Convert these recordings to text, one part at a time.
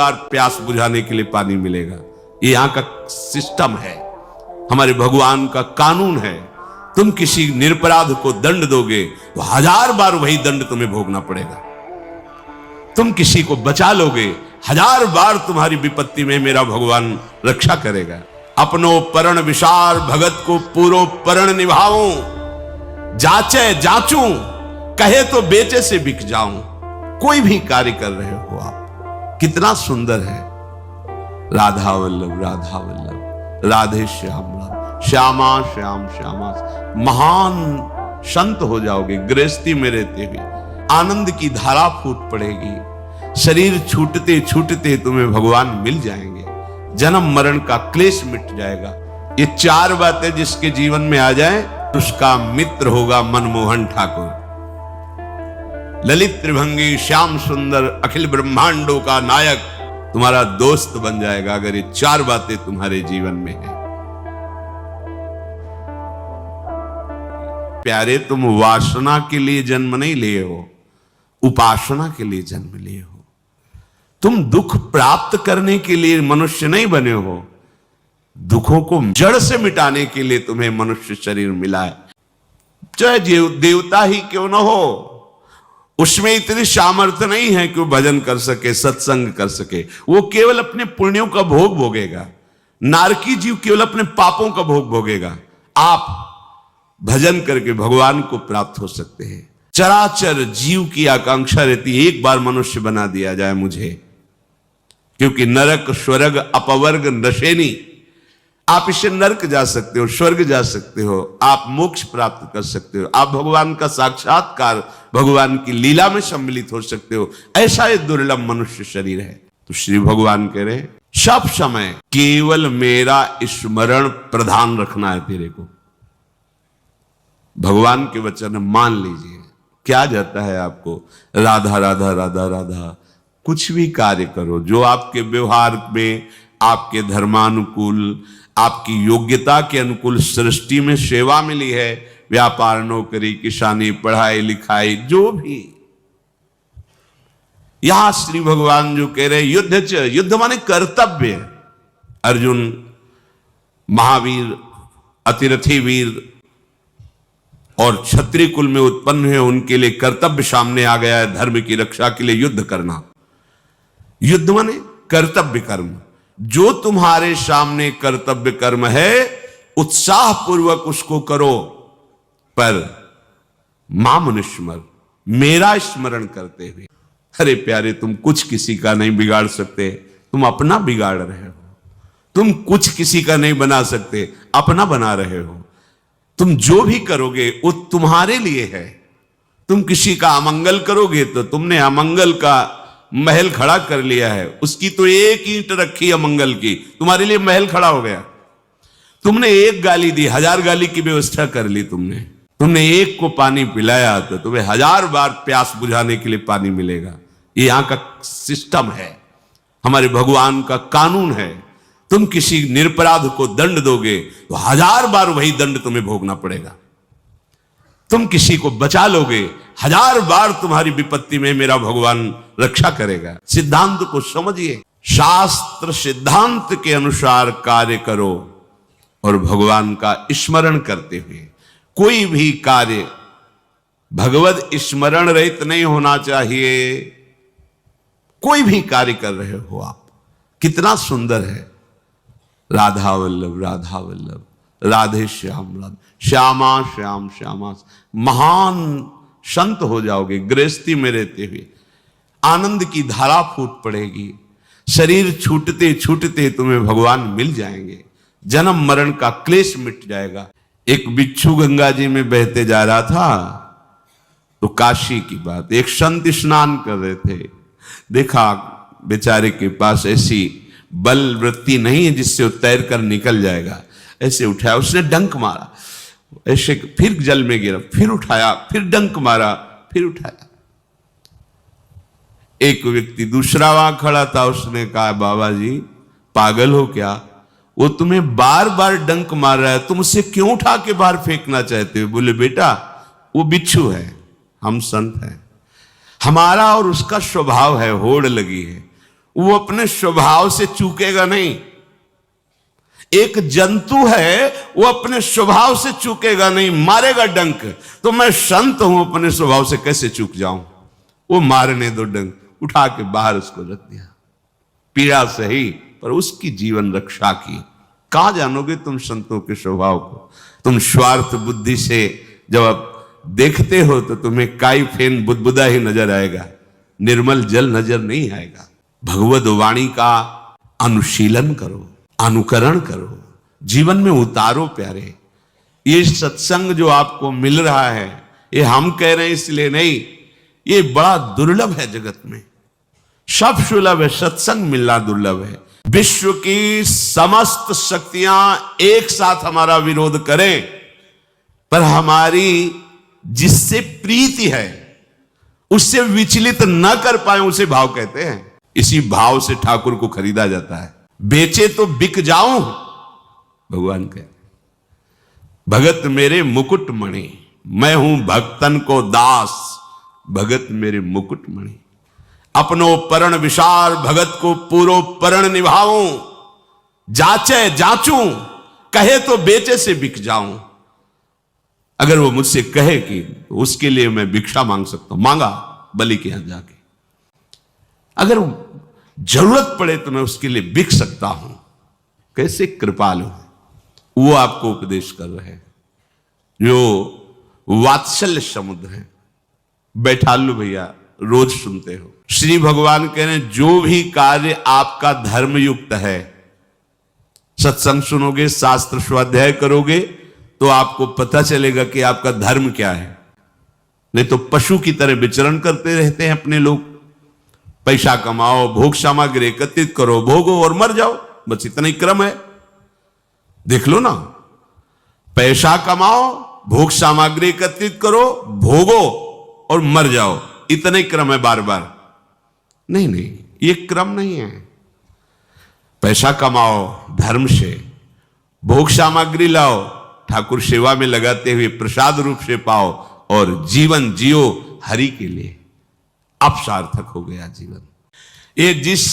बार प्यास बुझाने के लिए पानी मिलेगा। ये यहां का सिस्टम है, हमारे भगवान का कानून है। तुम किसी निरपराध को दंड दोगे तो 1000 बार वही दंड तुम्हें भोगना पड़ेगा। तुम किसी को बचा लोगे 1000 बार तुम्हारी विपत्ति में मेरा भगवान रक्षा करेगा। अपनो परण विशार भगत को पूरो परण निभाऊं, जाचे जाचूं कहे तो बेचे से बिक जाऊं। कोई भी कार्य कर रहे हो आप, कितना सुंदर है। राधा वल्लभ राधा वल्लभ, राधे श्याम राम, श्यामा श्याम श्यामा। महान संत हो जाओगे गृहस्थी में रहते हुए, आनंद की धारा फूट पड़ेगी। शरीर छूटते छूटते तुम्हें भगवान मिल जाएंगे, जन्म मरण का क्लेश मिट जाएगा। ये 4 बातें जिसके जीवन में आ जाए उसका मित्र होगा मनमोहन ठाकुर। ललित त्रिभंगी श्याम सुंदर अखिल ब्रह्मांडों का नायक तुम्हारा दोस्त बन जाएगा अगर ये 4 बातें तुम्हारे जीवन में है। प्यारे, तुम वासना के लिए जन्म नहीं लिए हो, उपासना के लिए जन्म लिए हो। तुम दुख प्राप्त करने के लिए मनुष्य नहीं बने हो, दुखों को जड़ से मिटाने के लिए तुम्हें मनुष्य शरीर मिला है। चाहे देवता ही क्यों न हो, उसमें इतनी सामर्थ्य नहीं है कि वो भजन कर सके, सत्संग कर सके। वो केवल अपने पुण्यों का भोग भोगेगा। नारकी जीव केवल अपने पापों का भोग भोगेगा। आप भजन करके भगवान को प्राप्त हो सकते हैं। चराचर जीव की आकांक्षा रहती है एक बार मनुष्य बना दिया जाए मुझे, क्योंकि नरक स्वर्ग अपवर्ग नशेनी। आप इससे नरक जा सकते हो, स्वर्ग जा सकते हो, आप मोक्ष प्राप्त कर सकते हो, आप भगवान का साक्षात्कार, भगवान की लीला में सम्मिलित हो सकते हो। ऐसा ये दुर्लभ मनुष्य शरीर है। तो श्री भगवान कह रहे सब समय केवल मेरा स्मरण प्रधान रखना है तेरे को। भगवान के वचन मान लीजिए। क्या जाता है आपको? राधा राधा राधा राधा। कुछ भी कार्य करो जो आपके व्यवहार में, आपके धर्मानुकूल, आपकी योग्यता के अनुकूल सृष्टि में सेवा मिली है, व्यापार, नौकरी, किसानी, पढ़ाई लिखाई, जो भी। यहां श्री भगवान जो कह रहे युद्ध माने कर्तव्य। अर्जुन महावीर, अतिरथी वीर और क्षत्रिय कुल में उत्पन्न हुए, उनके लिए कर्तव्य सामने आ गया है। धर्म की रक्षा के लिए युद्ध करना। युद्ध माने कर्तव्य कर्म। जो तुम्हारे सामने कर्तव्य कर्म है उत्साह पूर्वक उसको करो, पर माम स्मर, मेरा स्मरण करते हुए। अरे प्यारे, तुम कुछ किसी का नहीं बिगाड़ सकते, तुम अपना बिगाड़ रहे हो। तुम कुछ किसी का नहीं बना सकते, अपना बना रहे हो। तुम जो भी करोगे वो तुम्हारे लिए है। तुम किसी का अमंगल करोगे तो तुमने अमंगल का महल खड़ा कर लिया है। उसकी तो एक ईंट रखी अमंगल की, तुम्हारे लिए महल खड़ा हो गया। तुमने एक गाली दी, 1000 गाली की व्यवस्था कर ली। तुमने एक को पानी पिलाया तो तुम्हें 1000 बार प्यास बुझाने के लिए पानी मिलेगा। ये यहां का सिस्टम है, हमारे भगवान का कानून है। तुम किसी निरपराध को दंड दोगे तो 1000 बार वही दंड तुम्हें भोगना पड़ेगा। तुम किसी को बचा लोगे 1000 बार तुम्हारी विपत्ति में मेरा भगवान रक्षा करेगा। सिद्धांत को समझिए। शास्त्र सिद्धांत के अनुसार कार्य करो और भगवान का स्मरण करते हुए। कोई भी कार्य भगवत स्मरण रहित नहीं होना चाहिए। कोई भी कार्य कर रहे हो आप, कितना सुंदर है। राधा वल्लभ राधा वल्लभ, राधे श्याम राम, श्यामा श्याम श्यामा। महान संत हो जाओगे गृहस्थी में रहते हुए, आनंद की धारा फूट पड़ेगी। शरीर छूटते छूटते तुम्हें भगवान मिल जाएंगे, जन्म मरण का क्लेश मिट जाएगा। एक बिच्छू गंगा जी में बहते जा रहा था तो काशी की बात, एक संत स्नान कर रहे थे। देखा बेचारे के पास ऐसी बल वृत्ति नहीं है जिससे वो तैर कर निकल जाएगा। ऐसे उठाया, उसने डंक मारा, ऐसे फिर जल में गिरा, फिर उठाया, फिर डंक मारा, फिर उठाया। एक व्यक्ति दूसरा वहां खड़ा था, उसने कहा बाबा जी पागल हो क्या? वो तुम्हें बार बार डंक मार रहा है, तुम उसे क्यों उठा के बाहर फेंकना चाहते हो? बोले बेटा वो बिच्छू है, हम संत हैं। हमारा और उसका स्वभाव है, होड़ लगी है। वो अपने स्वभाव से चूकेगा नहीं। एक जंतु है, वो अपने स्वभाव से चूकेगा नहीं, मारेगा डंक। तो मैं संत हूं, अपने स्वभाव से कैसे चूक जाऊं? वो मारने दो डंक, उठा के बाहर उसको रख दिया। पीड़ा सही पर उसकी जीवन रक्षा की। कहां जानोगे तुम संतों के स्वभाव को? तुम स्वार्थ बुद्धि से जब आप देखते हो तो तुम्हें काई फेन बुदबुदा ही नजर आएगा, निर्मल जल नजर नहीं आएगा। भगवद वाणी का अनुशीलन करो, अनुकरण करो, जीवन में उतारो प्यारे। ये सत्संग जो आपको मिल रहा है, ये हम कह रहे हैं इसलिए नहीं, ये बड़ा दुर्लभ है जगत में। सब सुलभ है, सत्संग मिलना दुर्लभ है। विश्व की समस्त शक्तियां एक साथ हमारा विरोध करें, पर हमारी जिससे प्रीति है उससे विचलित न कर पाए, उसे भाव कहते हैं। इसी भाव से ठाकुर को खरीदा जाता है। बेचे तो बिक जाऊं, भगवान कहते, भगत मेरे मुकुट मणि, मैं हूं भक्तन को दास, भगत मेरे मुकुट मणि। अपनो परण विशाल, भगत को पूरो परण निभाऊं, जाचे जाचूं, कहे तो बेचे से बिक जाऊं। अगर वो मुझसे कहे कि उसके लिए मैं भिक्षा मांग सकता हूं, मांगा बलि के यहां जाके। अगर जरूरत पड़े तो मैं उसके लिए बिक सकता हूं। कैसे कृपालु वो आपको उपदेश कर रहे हैं, जो वात्सल्य समुद्र है। बैठा लो भैया, रोज सुनते हो। श्री भगवान कह रहे हैं, जो भी कार्य आपका धर्मयुक्त है, सत्संग सुनोगे, शास्त्र स्वाध्याय करोगे, तो आपको पता चलेगा कि आपका धर्म क्या है। नहीं तो पशु की तरह विचरण करते रहते हैं अपने लोग। पैसा कमाओ, भोग सामग्री एकत्रित करो, भोगो और मर जाओ, बस इतना ही क्रम है। देख लो ना, पैसा कमाओ, भोग सामग्री एकत्रित करो, भोगो और मर जाओ, इतना ही क्रम है बार बार। नहीं नहीं, ये क्रम नहीं है। पैसा कमाओ धर्म से, भोग सामग्री लाओ, ठाकुर सेवा में लगाते हुए प्रसाद रूप से पाओ, और जीवन जियो हरि के लिए। अब सार्थक हो गया जीवन। ये जिस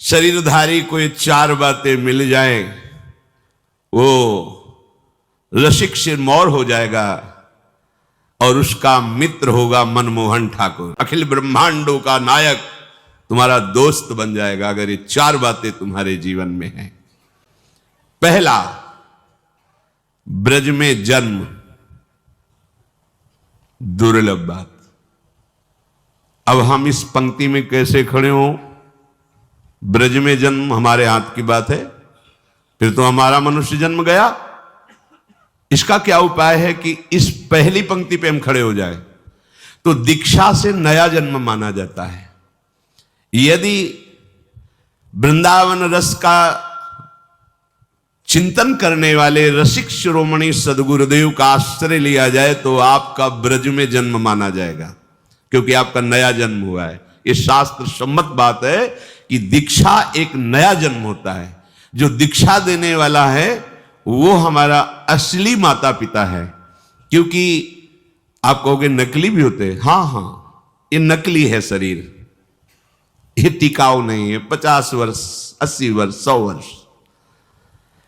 शरीरधारी को ये चार बातें मिल जाए, वो रसिक सिरमौर हो जाएगा और उसका मित्र होगा मनमोहन ठाकुर। अखिल ब्रह्मांडों का नायक तुम्हारा दोस्त बन जाएगा, अगर ये चार बातें तुम्हारे जीवन में हैं। पहला, ब्रज में जन्म, दुर्लभ बात। अब हम इस पंक्ति में कैसे खड़े हों? ब्रज में जन्म हमारे हाथ की बात है, फिर तो हमारा मनुष्य जन्म गया। इसका क्या उपाय है कि इस पहली पंक्ति पे हम खड़े हो जाए? तो दीक्षा से नया जन्म माना जाता है। यदि वृंदावन रस का चिंतन करने वाले रसिक शिरोमणि सदगुरुदेव का आश्रय लिया जाए, तो आपका ब्रज में जन्म माना जाएगा, क्योंकि आपका नया जन्म हुआ है। ये शास्त्र सम्मत बात है कि दीक्षा एक नया जन्म होता है। जो दीक्षा देने वाला है वो हमारा असली माता पिता है। क्योंकि आप कहोगे नकली भी होते हैं, हाँ हाँ, ये नकली है शरीर, ये टिकाऊ नहीं है। 50 वर्ष, 80 वर्ष, 100 वर्ष।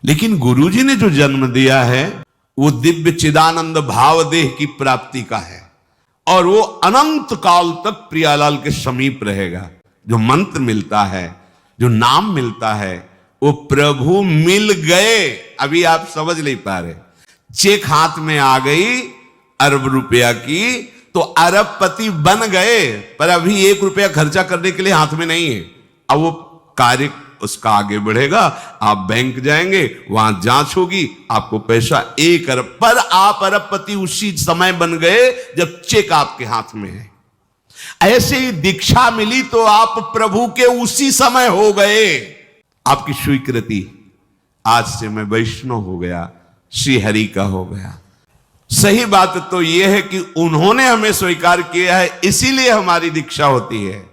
लेकिन गुरुजी ने जो जन्म दिया है वो दिव्य चिदानंद भाव देह की प्राप्ति का है, और वो अनंत काल तक प्रियालाल के समीप रहेगा। जो मंत्र मिलता है, जो नाम मिलता है, वो प्रभु मिल गए। अभी आप समझ नहीं पा रहे। चेक हाथ में आ गई अरब रुपया की, तो अरबपति बन गए, पर अभी 1 रुपया खर्चा करने के लिए हाथ में नहीं है। अब वो कार्य उसका आगे बढ़ेगा। आप बैंक जाएंगे, वहां जांच होगी, आपको पैसा 1 अरब, पर आप अरबपति उसी समय बन गए जब चेक आपके हाथ में है। ऐसे ही दीक्षा मिली तो आप प्रभु के उसी समय हो गए। आपकी स्वीकृति, आज से मैं वैष्णव हो गया, श्री हरि का हो गया। सही बात तो यह है कि उन्होंने हमें स्वीकार किया है, इसीलिए हमारी दीक्षा होती है,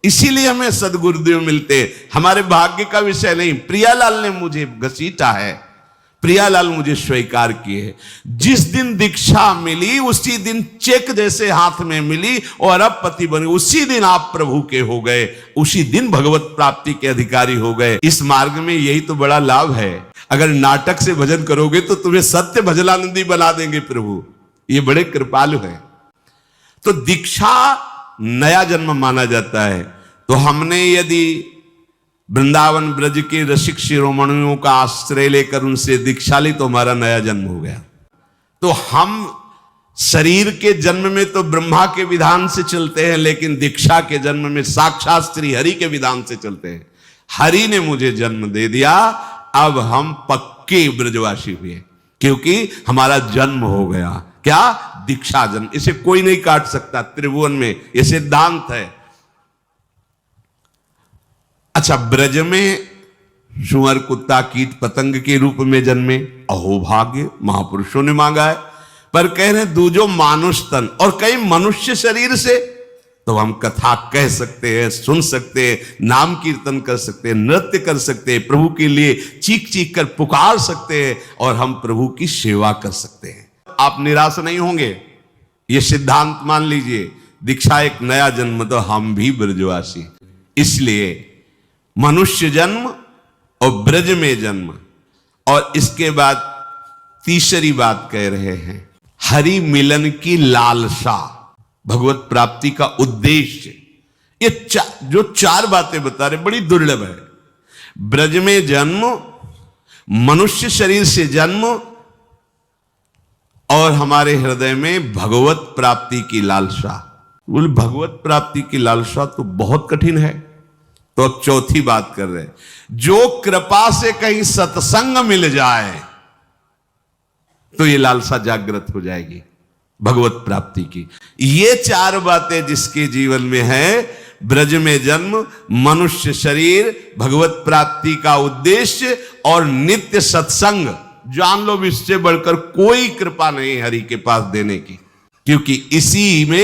इसीलिए हमें सदगुरुदेव मिलते। हमारे भाग्य का विषय नहीं, प्रियालाल ने मुझे घसीटा है, प्रियालाल मुझे स्वीकार किए। जिस दिन दीक्षा मिली उसी दिन चेक जैसे हाथ में मिली और अब पति बने, उसी दिन आप प्रभु के हो गए, उसी दिन भगवत प्राप्ति के अधिकारी हो गए। इस मार्ग में यही तो बड़ा लाभ है। अगर नाटक से भजन करोगे तो तुम्हें सत्य भजनानंदी बना देंगे प्रभु, ये बड़े कृपालु हैं। तो दीक्षा नया जन्म माना जाता है। तो हमने यदि वृंदावन ब्रज के रसिक शिरोमणियों का आश्रय लेकर उनसे दीक्षा ली तो हमारा नया जन्म हो गया। तो हम शरीर के जन्म में तो ब्रह्मा के विधान से चलते हैं, लेकिन दीक्षा के जन्म में साक्षात श्री हरि के विधान से चलते हैं। हरि ने मुझे जन्म दे दिया, अब हम पक्के ब्रजवासी हुए, क्योंकि हमारा जन्म हो गया। क्या? दीक्षा जन्म। इसे कोई नहीं काट सकता त्रिभुवन में, यह सिद्धांत है। अच्छा, ब्रज में सुअर कुत्ता कीट पतंग के रूप में जन्मे, अहो भाग्य, महापुरुषों ने मांगा है। पर कह रहे दूजो मानुष तन, और कई मनुष्य शरीर से, तो हम कथा कह सकते हैं, सुन सकते हैं, नाम कीर्तन कर सकते हैं, नृत्य कर सकते हैं, प्रभु के लिए चीख चीख कर पुकार सकते हैं, और हम प्रभु की सेवा कर सकते हैं। आप निराश नहीं होंगे, ये सिद्धांत मान लीजिए। दीक्षा एक नया जन्म, तो हम भी ब्रजवासी। इसलिए मनुष्य जन्म और ब्रज में जन्म, और इसके बाद तीसरी बात कह रहे हैं, हरि मिलन की लालसा, भगवत प्राप्ति का उद्देश्य। ये जो चार बातें बता रहे बड़ी दुर्लभ है। ब्रज में जन्म, मनुष्य शरीर से जन्म, और हमारे हृदय में भगवत प्राप्ति की लालसा। बोले भगवत प्राप्ति की लालसा तो बहुत कठिन है। तो अब चौथी बात कर रहे हैं, जो कृपा से कहीं सत्संग मिल जाए तो ये लालसा जागृत हो जाएगी भगवत प्राप्ति की। ये चार बातें जिसके जीवन में है, ब्रज में जन्म, मनुष्य शरीर, भगवत प्राप्ति का उद्देश्य और नित्य सत्संग, जान लो इससे बढ़कर कोई कृपा नहीं हरि के पास देने की, क्योंकि इसी में